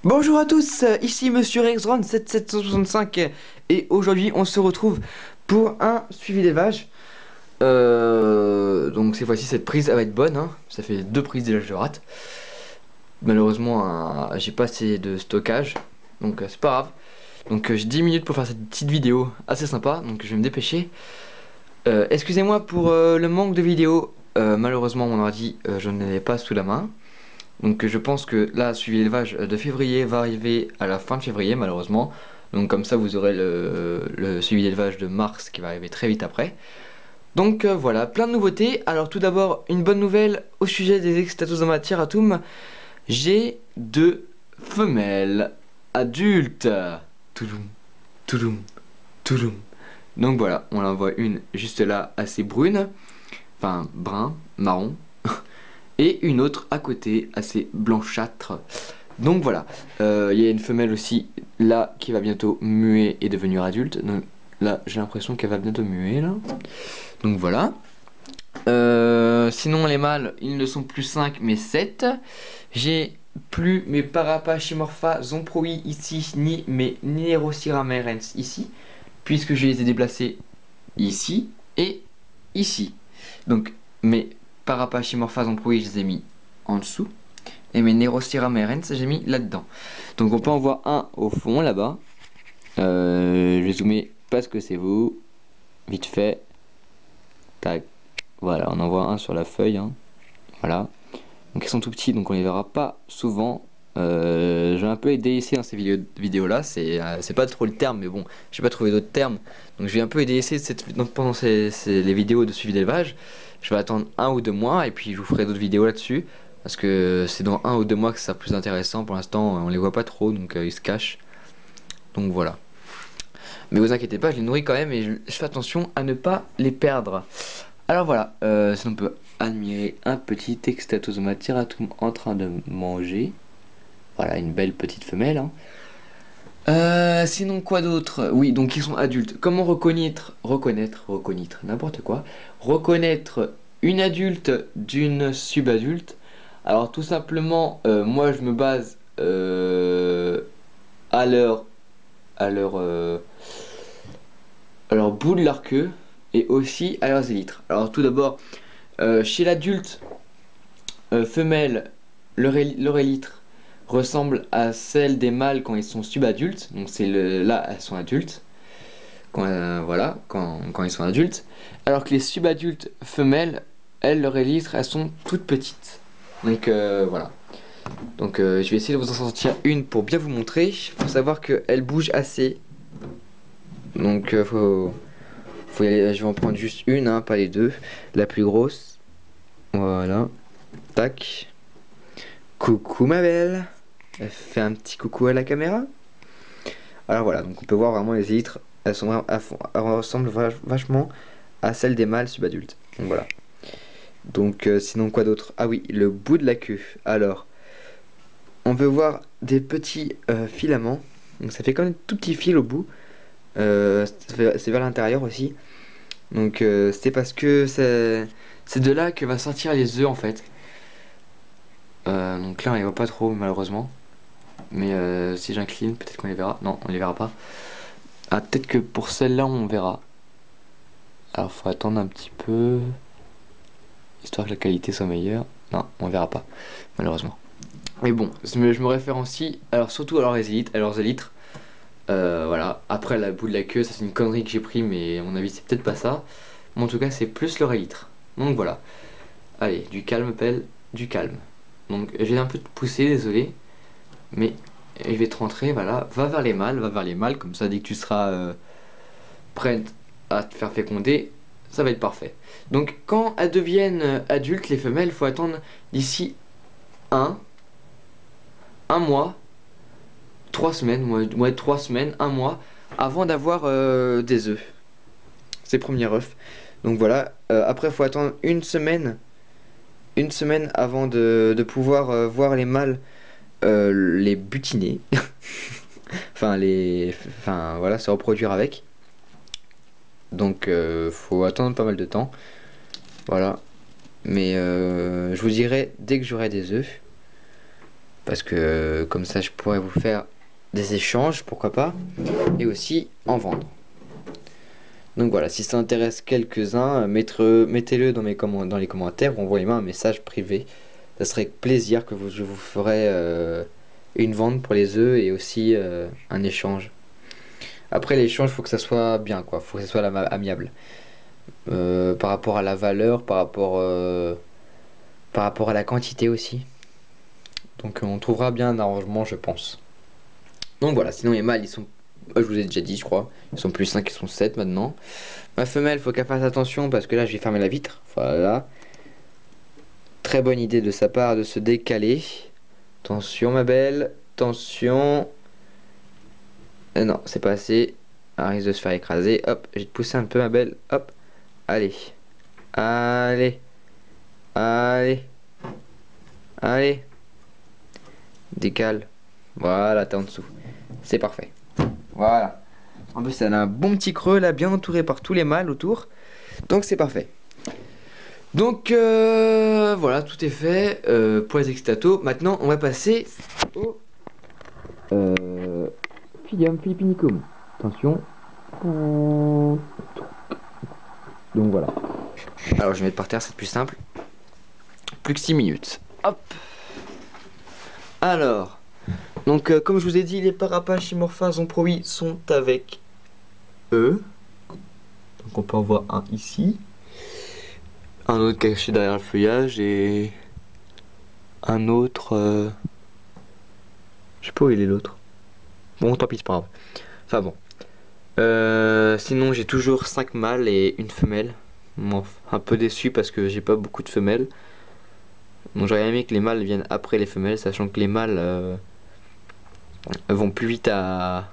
Bonjour à tous, ici Monsieur Rexron 7765 et aujourd'hui on se retrouve pour un suivi d'élevage. Donc cette fois-ci cette prise elle va être bonne, hein. Ça fait deux prises déjà que je rate. Malheureusement j'ai pas assez de stockage, donc c'est pas grave. Donc j'ai 10 minutes pour faire cette petite vidéo assez sympa, donc je vais me dépêcher. Excusez-moi pour le manque de vidéos, malheureusement mon ordi je ne l'avais pas sous la main. Donc je pense que là, suivi l'élevage de février va arriver à la fin de février malheureusement. Donc comme ça vous aurez le suivi d'élevage de mars qui va arriver très vite après. Donc voilà, plein de nouveautés. Alors tout d'abord, une bonne nouvelle au sujet des Exctatosomatieratum. J'ai deux femelles adultes. Touloum, touloum, touloum. Donc voilà, on en voit une juste là assez brune. Enfin brun, marron. Et une autre à côté assez blanchâtre. Donc voilà, il y a une femelle aussi là qui va bientôt muer et devenir adulte. Donc là j'ai l'impression qu'elle va bientôt muer là. Donc voilà. Sinon les mâles ils ne sont plus 5 mais 7. J'ai plus mes Parapachymorpha zomproi ici ni mes Nerociramerens ici. Puisque je les ai déplacés ici et ici. Donc mes Parapachymorpha zomproi je les ai mis en dessous. Et mes Nerociramerens, j'ai mis là-dedans. Donc on peut en voir un au fond là-bas. Je vais zoomer parce que c'est vous. Vite fait. Tac. Voilà, on en voit un sur la feuille. Hein. Voilà. Donc ils sont tout petits, donc on les verra pas souvent. Je vais un peu aider ici dans ces vidéos là. C'est pas trop le terme, mais bon, j'ai pas trouvé d'autres termes. Donc je vais un peu aider ici pendant les vidéos de suivi d'élevage. Je vais attendre 1 ou 2 mois et puis je vous ferai d'autres vidéos là-dessus. Parce que c'est dans 1 ou 2 mois que ça sera plus intéressant. Pour l'instant, on les voit pas trop, donc ils se cachent. Donc voilà. Mais vous inquiétez pas, je les nourris quand même et je fais attention à ne pas les perdre. Alors voilà, sinon on peut admirer un petit Exctatosomatieratum en train de manger. Voilà, une belle petite femelle. Hein. Sinon quoi d'autre? Oui, donc ils sont adultes. Comment reconnaître, n'importe quoi. Reconnaître une adulte d'une subadulte. Alors tout simplement, moi je me base à leur à leur à leur bout de leur queue et aussi à leurs élytres. Alors tout d'abord, chez l'adulte femelle, leur élytre ressemble à celle des mâles quand ils sont subadultes. Donc là elles sont adultes. Voilà, quand ils sont adultes. Alors que les subadultes femelles, elles, leur élytres, elles sont toutes petites. Donc voilà. Donc je vais essayer de vous en sortir une pour bien vous montrer. Il faut savoir qu'elle bouge assez. Donc faut y aller. Je vais en prendre juste une, hein, pas les deux. La plus grosse. Voilà. Tac. Coucou ma belle. Elle fait un petit coucou à la caméra. Alors voilà, donc on peut voir vraiment les élytres. Elles ressemblent vachement à celles des mâles subadultes. Donc voilà. Donc sinon quoi d'autre? Ah oui, le bout de la queue. Alors, on peut voir des petits filaments. Donc ça fait comme un tout petit fil au bout. C'est vers l'intérieur aussi. Donc c'est parce que c'est de là que va sortir les œufs en fait. Donc là on les voit pas trop malheureusement. Mais si j'incline peut-être qu'on les verra. Non, on les verra pas. Ah peut-être que pour celle-là on verra. Alors faut attendre un petit peu. Histoire que la qualité soit meilleure. Non, on verra pas malheureusement. Mais bon, je me référencie alors surtout à leurs élytres. Voilà. Après la bout de la queue, ça c'est une connerie que j'ai pris, mais à mon avis c'est peut-être pas ça. Mais en tout cas c'est plus leur élytre. Donc voilà. Allez, du calme pelle, du calme. Donc j'ai un peu poussé, désolé. Mais je vais te rentrer, voilà. Va vers les mâles, comme ça dès que tu seras prête à te faire féconder, ça va être parfait. Donc quand elles deviennent adultes, les femelles, il faut attendre d'ici un, un mois, 3 semaines, ouais, 3 semaines, un mois, avant d'avoir des œufs. Ces premiers œufs. Donc voilà, après il faut attendre une semaine avant de pouvoir voir les mâles les butiner. Enfin voilà, se reproduire avec. Donc faut attendre pas mal de temps. Voilà. Mais je vous dirai dès que j'aurai des œufs. Parce que comme ça, je pourrais vous faire des échanges, pourquoi pas, et aussi en vendre. Donc voilà, si ça intéresse quelques-uns, mettez-le dans les commentaires ou envoyez-moi un message privé. Ça serait avec plaisir que je vous ferai une vente pour les œufs et aussi un échange. Après l'échange, il faut que ça soit bien, quoi. Faut que ça soit amiable. Par rapport à la valeur, par rapport à la quantité aussi. Donc on trouvera bien un arrangement, je pense. Donc voilà, sinon les mâles, je vous ai déjà dit, je crois. Ils sont plus 5, ils sont 7 maintenant. Ma femelle, faut qu'elle fasse attention parce que là, je vais fermer la vitre. Voilà. Très bonne idée de sa part de se décaler. Attention, ma belle. Attention. Non, c'est pas assez. Elle risque de se faire écraser. Hop, je vais te pousser un peu, ma belle. Hop. Allez. Allez. Allez. Allez. Décale. Voilà, t'es en dessous. C'est parfait. Voilà. En plus, elle a un bon petit creux là, bien entouré par tous les mâles autour. Donc c'est parfait. Donc voilà, tout est fait pour les excitatos. Maintenant, on va passer au Filium philippinicum. Attention. Donc voilà. Alors je vais mettre par terre, c'est plus simple. Plus que 6 minutes. Hop. Alors, donc comme je vous ai dit, les Parapachymorpha zomproi sont avec eux. Donc on peut en voir un ici. Un autre caché derrière le feuillage et un autre... je sais pas où il est l'autre. Bon, tant pis, c'est pas grave. Enfin bon. Sinon, j'ai toujours 5 mâles et une femelle. Bon, un peu déçu parce que j'ai pas beaucoup de femelles. Donc j'aurais aimé que les mâles viennent après les femelles, sachant que les mâles vont plus vite à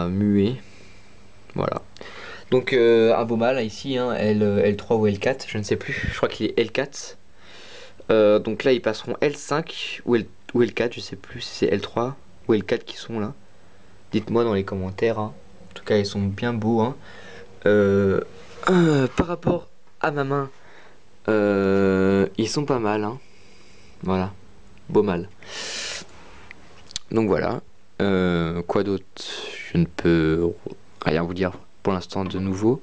muer. Voilà. Donc un beau mâle ici, hein, L3 ou L4, je ne sais plus. Je crois qu'il est L4. Donc là, ils passeront L5 ou L4, je sais plus si c'est L3 ou L4 qui sont là. Dites-moi dans les commentaires, hein. En tout cas, ils sont bien beaux, hein. Par rapport à ma main, ils sont pas mal, hein. Voilà, beau mal. Donc voilà. Quoi d'autre? Je ne peux rien vous dire pour l'instant de nouveau.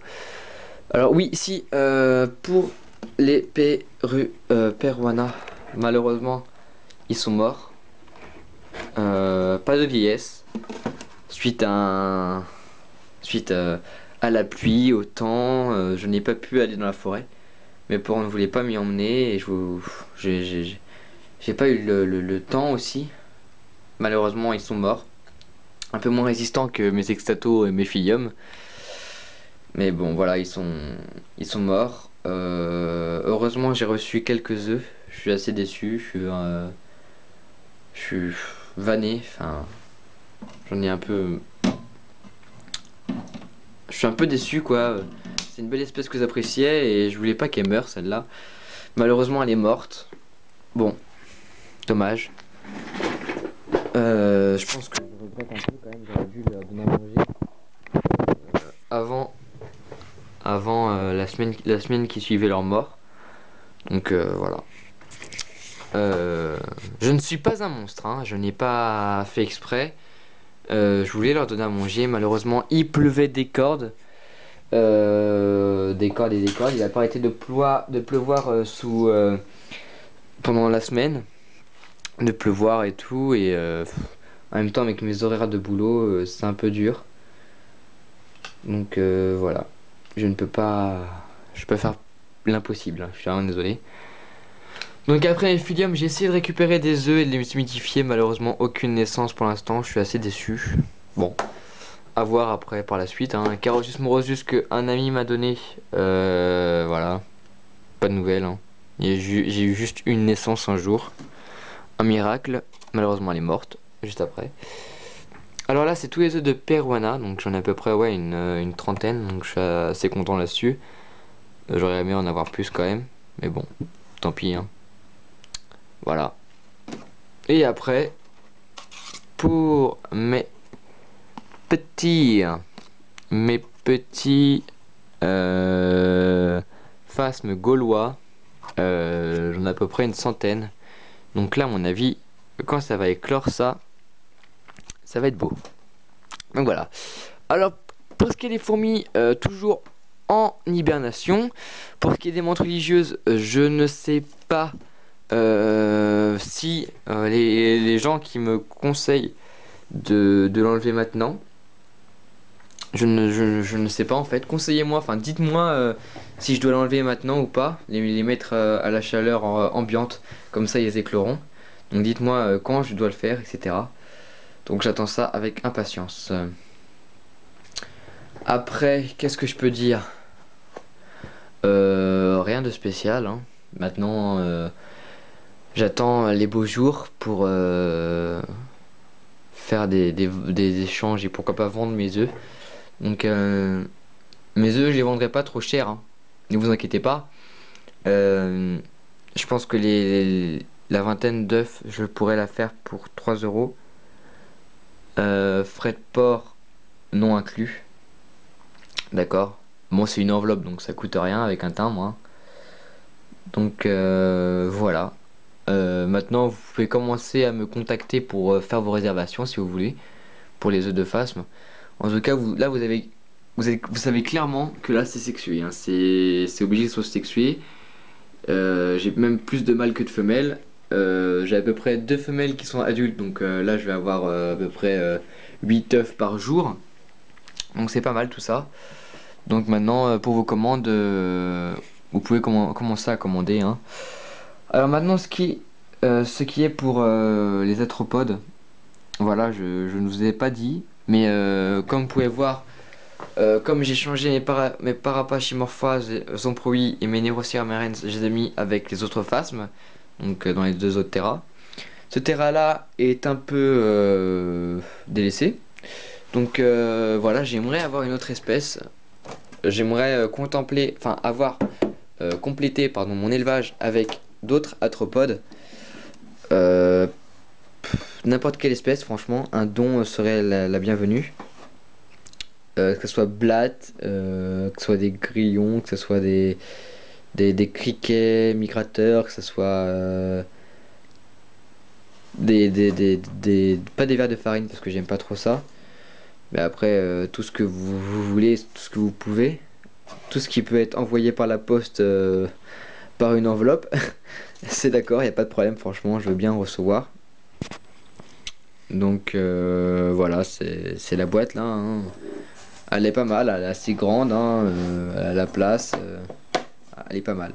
Alors oui, si, pour les Peruana, malheureusement, ils sont morts. Pas de vieillesse. Suite à la pluie, au temps, je n'ai pas pu aller dans la forêt. Mes parents ne voulaient pas m'y emmener et j'ai pas eu le temps aussi. Malheureusement, ils sont morts. Un peu moins résistants que mes extatos et mes filiums. Mais bon, voilà, ils sont morts. Heureusement, j'ai reçu quelques œufs. Je suis assez déçu. Je suis vanné. Enfin, j'en ai un peu. Je suis un peu déçu, quoi. C'est une belle espèce que j'appréciais et je voulais pas qu'elle meure, celle-là. Malheureusement, elle est morte. Bon, dommage. Je pense que je regrette un peu quand même. J'aurais dû leur donner à manger avant, la semaine qui suivait leur mort. Donc voilà. Je ne suis pas un monstre, hein. Je n'ai pas fait exprès. Je voulais leur donner à manger. Malheureusement, il pleuvait des cordes. Des cordes et des cordes. Il n'a pas arrêté de pleuvoir pendant la semaine. De pleuvoir et tout. Et en même temps, avec mes horaires de boulot, c'est un peu dur. Donc voilà. Je ne peux pas. Je peux faire l'impossible, hein. Je suis vraiment désolé. Donc après les filium, j'ai essayé de récupérer des œufs et de les humidifier. Malheureusement, aucune naissance pour l'instant. Je suis assez déçu. Bon, à voir après par la suite, hein. Un Carosus morosus que un ami m'a donné. Voilà, pas de nouvelles, hein. J'ai eu juste une naissance un jour. Un miracle. Malheureusement, elle est morte juste après. Alors là, c'est tous les œufs de Peruana. Donc j'en ai à peu près ouais, une trentaine. Donc je suis assez content là-dessus. J'aurais aimé en avoir plus quand même. Mais bon, tant pis, hein. Voilà. Et après, pour petits, mes petits phasmes gaulois, j'en ai à peu près une centaine. Donc là, à mon avis, quand ça va éclore, ça va être beau. Donc voilà. Alors, pour ce qui est des fourmis, toujours en hibernation. Pour ce qui est des menthes religieuses, je ne sais pas si les gens qui me conseillent de l'enlever maintenant. Je ne sais pas en fait. Conseillez-moi, enfin dites-moi si je dois l'enlever maintenant ou pas. Les mettre à la chaleur ambiante, comme ça ils écloront. Donc dites-moi quand je dois le faire, etc. Donc j'attends ça avec impatience. Après, qu'est-ce que je peux dire? Rien de spécial, hein. Maintenant, j'attends les beaux jours pour faire des échanges et pourquoi pas vendre mes œufs. Donc mes œufs, je les vendrai pas trop cher, hein. Ne vous inquiétez pas. Euh, je pense que la vingtaine d'œufs, je pourrais la faire pour 3 euros. Frais de port non inclus. D'accord. Bon, c'est une enveloppe, donc ça coûte rien avec un timbre, hein. Donc voilà. Maintenant, vous pouvez commencer à me contacter pour faire vos réservations si vous voulez, pour les œufs de phasme. En tout cas, là, vous savez clairement que là, c'est sexué, hein. C'est obligé que ce soit sexué. J'ai même plus de mâles que de femelles. J'ai à peu près 2 femelles qui sont adultes, donc là, je vais avoir à peu près 8 œufs par jour. Donc c'est pas mal tout ça. Donc maintenant, pour vos commandes, vous pouvez commencer à commander, hein. Alors maintenant, ce qui est pour les arthropodes, voilà, je ne vous ai pas dit, mais comme vous pouvez voir, comme j'ai changé mes parapachymorphas, zomproï et mes Neuroceramerens, je les ai mis avec les autres phasmes, donc dans les 2 autres terras. Ce terra là est un peu délaissé, donc voilà, j'aimerais avoir une autre espèce. J'aimerais avoir complété pardon, mon élevage avec d'autres arthropodes. Euh, N'importe quelle espèce, franchement, un don serait la bienvenue. Que ce soit blattes, que ce soit des grillons, que ce soit des criquets migrateurs, que ce soit pas des vers de farine parce que j'aime pas trop ça. Mais après, tout ce que vous voulez, tout ce que vous pouvez, tout ce qui peut être envoyé par la poste par une enveloppe, c'est d'accord, il n'y a pas de problème, franchement, je veux bien recevoir. Donc voilà, c'est la boîte là, hein. Elle est pas mal, elle est assez grande, hein, elle a la place, elle est pas mal.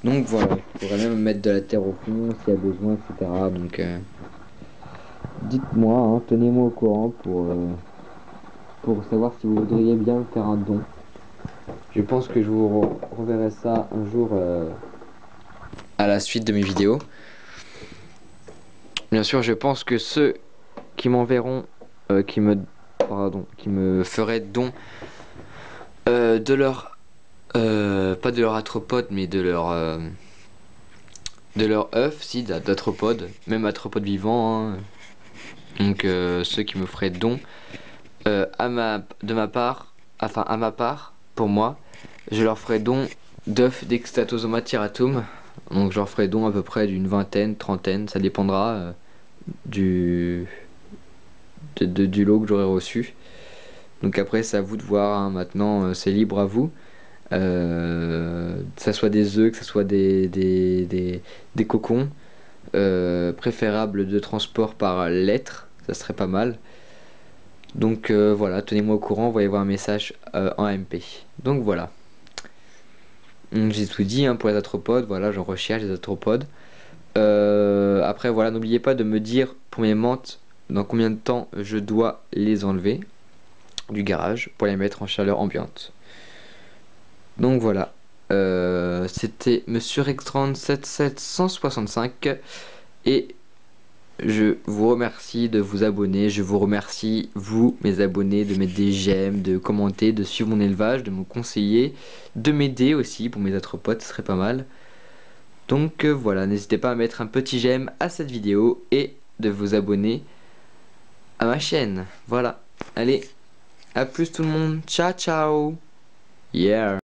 Donc voilà, je pourrais même mettre de la terre au fond s'il y a besoin, etc. Donc dites-moi, hein, tenez-moi au courant pour savoir si vous voudriez bien me faire un don. Je pense que je vous reverrai ça un jour à la suite de mes vidéos. Bien sûr, je pense que ceux qui m'enverront, qui me feraient don de leur, pas de leur arthropode, mais de leur œuf, si, d'arthropode, même arthropode vivant, hein. Donc ceux qui me feraient don à ma part, pour moi, je leur ferai don d'œufs d'Extatosoma tiratum. Donc je leur ferai don à peu près d'une vingtaine, trentaine, ça dépendra du lot que j'aurai reçu. Donc après c'est à vous de voir, hein. Maintenant c'est libre à vous. Que ça soit des œufs, que ça soit des cocons. Préférable de transport par lettre, ça serait pas mal. Donc voilà, tenez-moi au courant, envoyez-moi un message en MP. Donc voilà. J'ai tout dit, hein, pour les arthropodes, voilà, j'en recherche des arthropodes. Après voilà, n'oubliez pas de me dire pour mes menthes dans combien de temps je dois les enlever du garage pour les mettre en chaleur ambiante. Donc voilà. C'était Monsieur Rextrand 7765 et je vous remercie de vous abonner, je vous remercie, vous, mes abonnés, de mettre des j'aime, de commenter, de suivre mon élevage, de me conseiller, de m'aider aussi pour mes autres potes, ce serait pas mal. Donc voilà, n'hésitez pas à mettre un petit j'aime à cette vidéo et de vous abonner à ma chaîne. Voilà, allez, à plus tout le monde, ciao ciao, yeah.